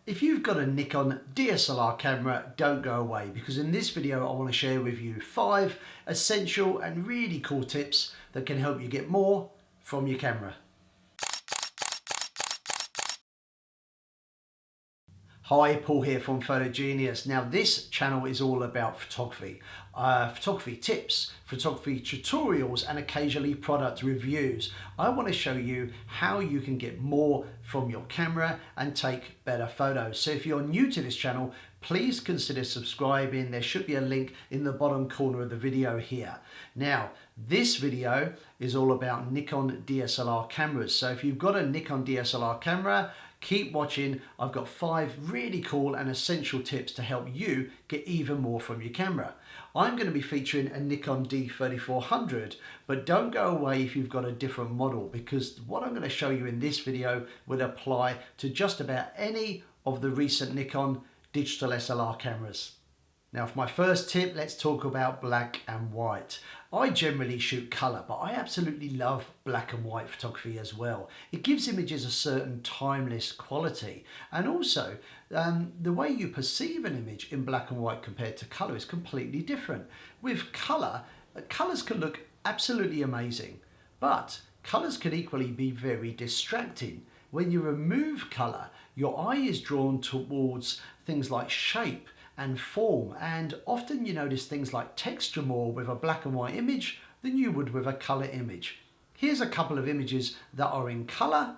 If you've got a Nikon DSLR camera, don't go away, because in this video I want to share with you 5 essential and really cool tips that can help you get more from your camera. Hi, Paul here from Photogenius. Now this channel is all about photography, photography tips, photography tutorials and occasionally product reviews. I want to show you how you can get more from your camera and take better photos. So if you're new to this channel, please consider subscribing. There should be a link in the bottom corner of the video here. Now this video is all about Nikon DSLR cameras. So if you've got a Nikon DSLR camera, keep watching. I've got 5 really cool and essential tips to help you get even more from your camera. I'm going to be featuring a Nikon D3400, but don't go away if you've got a different model, because what I'm going to show you in this video would apply to just about any of the recent Nikon digital SLR cameras. Now for my first tip, let's talk about black and white. I generally shoot colour, but I absolutely love black and white photography as well. It gives images a certain timeless quality, and also the way you perceive an image in black and white compared to colour is completely different. With colour, colours can look absolutely amazing, but colours can equally be very distracting. When you remove colour, your eye is drawn towards things like shape and form, and often you notice things like texture more with a black and white image than you would with a colour image. Here's a couple of images that are in colour,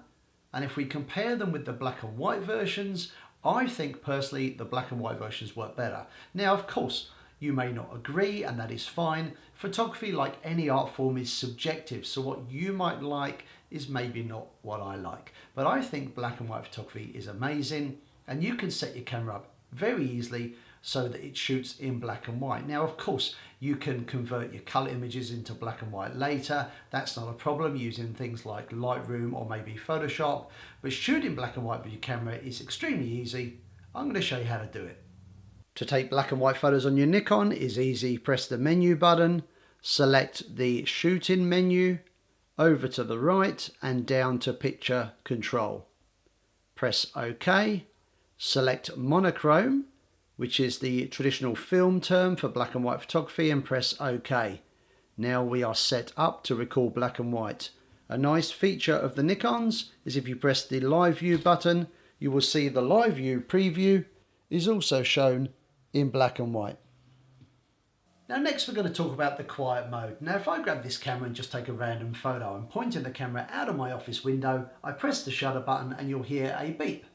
and if we compare them with the black and white versions, I think personally the black and white versions work better. Now of course you may not agree, and that is fine. Photography, like any art form, is subjective, so what you might like is maybe not what I like. But I think black and white photography is amazing, and you can set your camera up very easily so that it shoots in black and white. Now of course you can convert your colour images into black and white later. That's not a problem using things like Lightroom or maybe Photoshop, but shooting black and white with your camera is extremely easy. I'm going to show you how to do it. To take black and white photos on your Nikon is easy. Press the menu button, select the shooting menu, over to the right and down to picture control. Press OK, select monochrome, which is the traditional film term for black and white photography, and press OK. Now we are set up to record black and white. A nice feature of the Nikons is if you press the live view button, you will see the live view preview is also shown in black and white. Now next we're going to talk about the quiet mode. Now if I grab this camera and just take a random photo, I'm pointing the camera out of my office window, I press the shutter button and you'll hear a beep.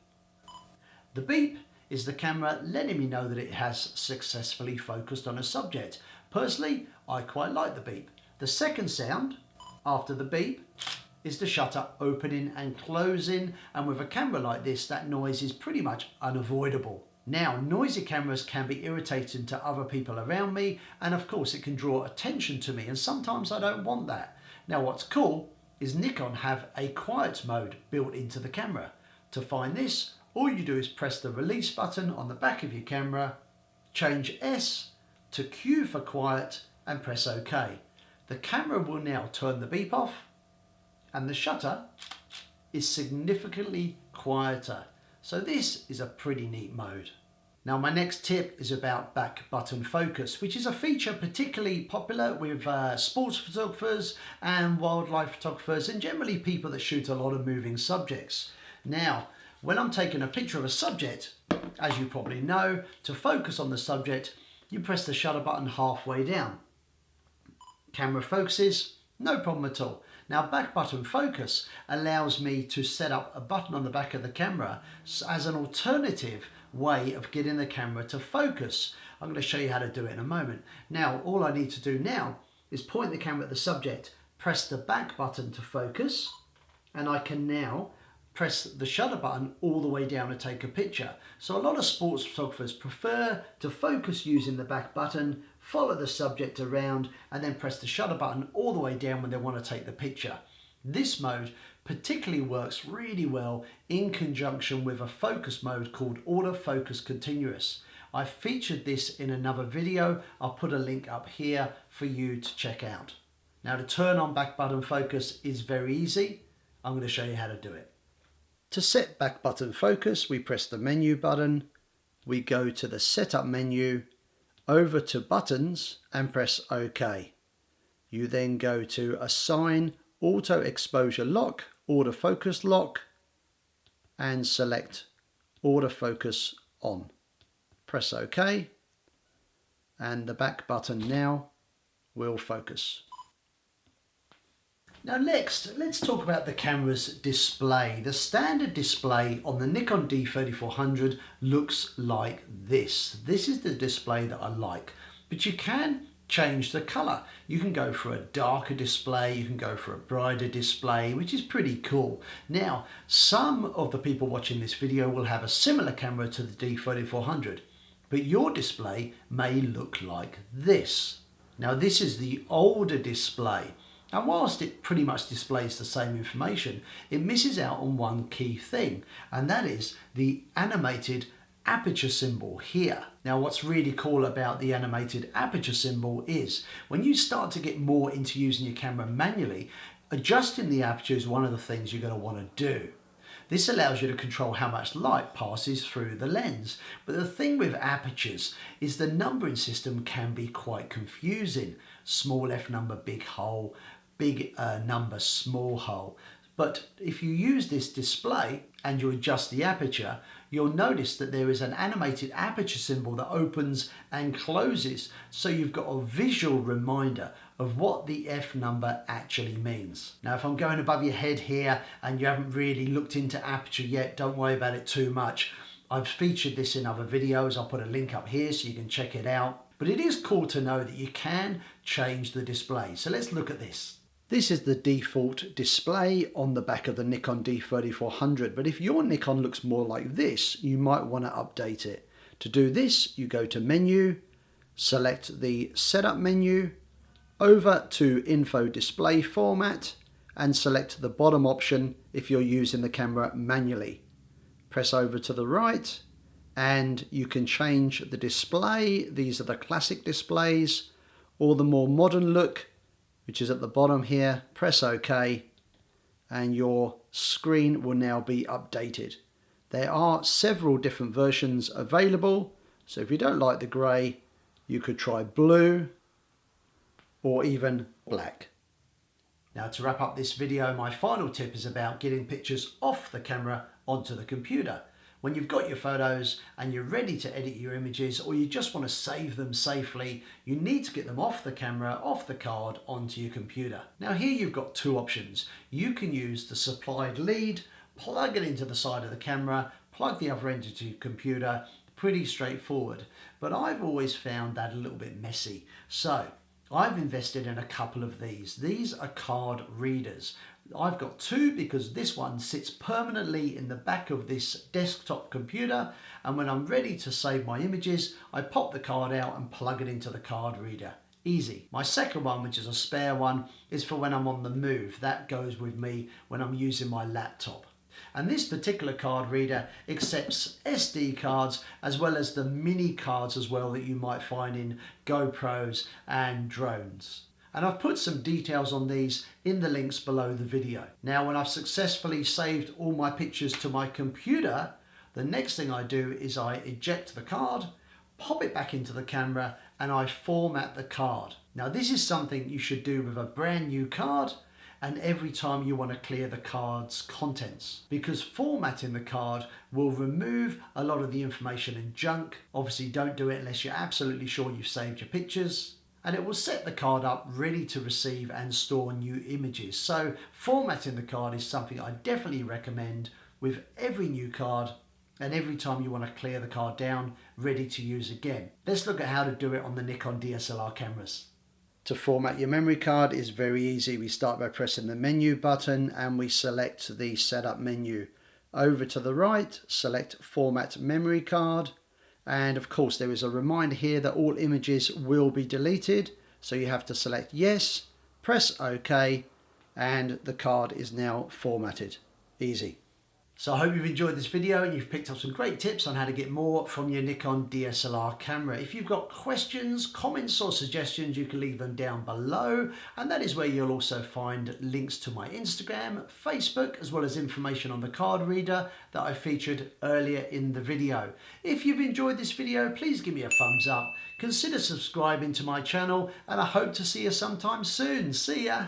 The beep is the camera letting me know that it has successfully focused on a subject. Personally, I quite like the beep. The second sound after the beep is the shutter opening and closing, and with a camera like this, that noise is pretty much unavoidable. Now, noisy cameras can be irritating to other people around me, and of course it can draw attention to me, and sometimes I don't want that. Now what's cool is Nikon have a quiet mode built into the camera. To find this, all you do is press the release button on the back of your camera, change S to Q for quiet and press OK. The camera will now turn the beep off and the shutter is significantly quieter. So this is a pretty neat mode. Now my next tip is about back button focus, which is a feature particularly popular with sports photographers and wildlife photographers, and generally people that shoot a lot of moving subjects. Now when I'm taking a picture of a subject, as you probably know, to focus on the subject, you press the shutter button halfway down. Camera focuses, no problem at all. Now back button focus allows me to set up a button on the back of the camera as an alternative way of getting the camera to focus. I'm going to show you how to do it in a moment. Now all I need to do now is point the camera at the subject, press the back button to focus, and I can now press the shutter button all the way down to take a picture. So a lot of sports photographers prefer to focus using the back button, follow the subject around and then press the shutter button all the way down when they want to take the picture. This mode particularly works really well in conjunction with a focus mode called autofocus continuous. I featured this in another video. I'll put a link up here for you to check out. Now to turn on back button focus is very easy. I'm going to show you how to do it. To set back button focus, we press the menu button, we go to the setup menu, over to buttons and press OK. You then go to assign auto exposure lock, autofocus lock, and select autofocus on. Press OK, and the back button now will focus. Now next, let's talk about the camera's display. The standard display on the Nikon D3400 looks like this. This is the display that I like, but you can change the color. You can go for a darker display, you can go for a brighter display, which is pretty cool. Now, some of the people watching this video will have a similar camera to the D3400, but your display may look like this. Now, this is the older display. And whilst it pretty much displays the same information, it misses out on one key thing, and that is the animated aperture symbol here. Now, what's really cool about the animated aperture symbol is when you start to get more into using your camera manually, adjusting the aperture is one of the things you're going to want to do. This allows you to control how much light passes through the lens. But the thing with apertures is the numbering system can be quite confusing. Small f number, big hole, big number, small hole. But if you use this display and you adjust the aperture, you'll notice that there is an animated aperture symbol that opens and closes. So you've got a visual reminder of what the F number actually means. Now, if I'm going above your head here and you haven't really looked into aperture yet, don't worry about it too much. I've featured this in other videos. I'll put a link up here so you can check it out. But it is cool to know that you can change the display. So let's look at this. This is the default display on the back of the Nikon D3400, but if your Nikon looks more like this, you might want to update it. To do this, you go to Menu, select the Setup menu, over to Info Display Format, and select the bottom option if you're using the camera manually. Press over to the right, and you can change the display. These are the classic displays, or the more modern look, which is at the bottom here. Press OK, and your screen will now be updated. There are several different versions available, so if you don't like the grey, you could try blue or even black. Now, to wrap up this video, my final tip is about getting pictures off the camera onto the computer. When you've got your photos and you're ready to edit your images, or you just want to save them safely, you need to get them off the camera, off the card, onto your computer. Now here you've got two options. You can use the supplied lead, plug it into the side of the camera, plug the other end into your computer, pretty straightforward. But I've always found that a little bit messy. So I've invested in a couple of these. These are card readers. I've got two because this one sits permanently in the back of this desktop computer, and when I'm ready to save my images, I pop the card out and plug it into the card reader. Easy. My second one, which is a spare one, is for when I'm on the move. That goes with me when I'm using my laptop. And this particular card reader accepts SD cards as well as the mini cards as well that you might find in GoPros and drones. And I've put some details on these in the links below the video. Now, when I've successfully saved all my pictures to my computer, the next thing I do is I eject the card, pop it back into the camera, and I format the card. Now, this is something you should do with a brand new card and every time you want to clear the card's contents, because formatting the card will remove a lot of the information and junk. Obviously, don't do it unless you're absolutely sure you've saved your pictures. And it will set the card up ready to receive and store new images. So formatting the card is something I definitely recommend with every new card and every time you want to clear the card down, ready to use again. Let's look at how to do it on the Nikon DSLR cameras. To format your memory card is very easy. We start by pressing the menu button and we select the setup menu. Over to the right, select Format Memory Card. And of course there is a reminder here that all images will be deleted. So you have to select yes, press OK, and the card is now formatted. Easy. So I hope you've enjoyed this video and you've picked up some great tips on how to get more from your Nikon DSLR camera. If you've got questions, comments or suggestions, you can leave them down below, and that is where you'll also find links to my Instagram, Facebook, as well as information on the card reader that I featured earlier in the video. If you've enjoyed this video, please give me a thumbs up, consider subscribing to my channel, and I hope to see you sometime soon. See ya!